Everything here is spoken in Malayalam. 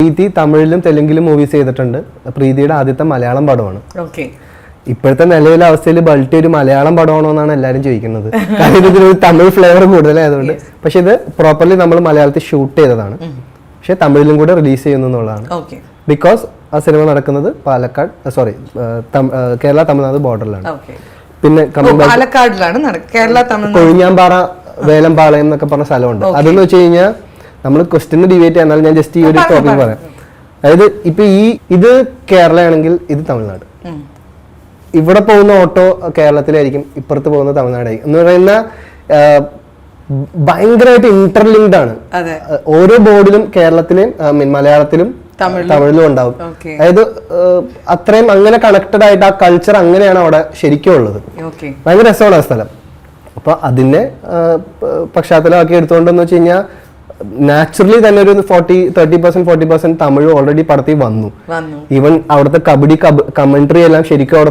പ്രീതി തമിഴിലും തെലുങ്കിലും മൂവീസ് ചെയ്തിട്ടുണ്ട്. പ്രീതിയുടെ ആദ്യത്തെ മലയാളം പടമാണ്. ഇപ്പോഴത്തെ നിലവിലെ അവസ്ഥയിൽ ബൾട്ടി ഒരു മലയാളം പടമാണോ എന്നാണ് എല്ലാവരും ചോദിക്കുന്നത്. കാരണം ഇതിനൊരു തമിഴ് ഫ്ലേവർ കൂടുതലായതുകൊണ്ട്. പക്ഷെ ഇത് പ്രോപ്പർലി നമ്മൾ മലയാളത്തിൽ ഷൂട്ട് ചെയ്തതാണ്. പക്ഷെ തമിഴിലും കൂടെ റിലീസ് ചെയ്യുന്നു എന്നുള്ളതാണ്. ബിക്കോസ് ആ സിനിമ നടക്കുന്നത് പാലക്കാട്, സോറി കേരള തമിഴ്നാട് ബോർഡറിലാണ്. പിന്നെ കൊഴിഞ്ഞാമ്പാറ വേലമ്പാളയം എന്നൊക്കെ പറഞ്ഞ സ്ഥലമുണ്ട്. അതെന്ന് വെച്ച് കഴിഞ്ഞാൽ നമ്മൾ ക്വസ്റ്റ്യൻ ഡിബേറ്റ് ചെയ്യാൻ ഞാൻ ജസ്റ്റ് ഈ ഒരു ടോപ്പിക് പറയാം. അതായത് ഇപ്പൊ ഇത് കേരള ആണെങ്കിൽ ഇത് തമിഴ്നാട്. ഇവിടെ പോകുന്ന ഓട്ടോ കേരളത്തിലായിരിക്കും, ഇപ്പുറത്ത് പോകുന്ന തമിഴ്നാടായിരിക്കും എന്ന് പറയുന്ന ഭയങ്കരമായിട്ട് ഇന്റർലിങ്ക്ഡ് ആണ്. ഓരോ ബോർഡിലും കേരളത്തിലും മലയാളത്തിലും തമിഴിലും ഉണ്ടാവും. അതായത് അത്രയും അങ്ങനെ കണക്റ്റഡ് ആയിട്ട് ആ കൾച്ചർ അങ്ങനെയാണ് അവിടെ ശരിക്കും ഉള്ളത്. ഭയങ്കര രസമാണ് ആ സ്ഥലം. അപ്പൊ അതിനെ പശ്ചാത്തലമാക്കി എടുത്തുകൊണ്ടെന്ന് വെച്ച് കഴിഞ്ഞാൽ നാച്ചുറലി തന്നെ ഒരു 30% തമിഴ് ഓൾറെഡി പടത്തിൽ വന്നു. ഈവൻ അവിടുത്തെ കബഡി കമന്ററി എല്ലാം ശരിക്കും അവിടെ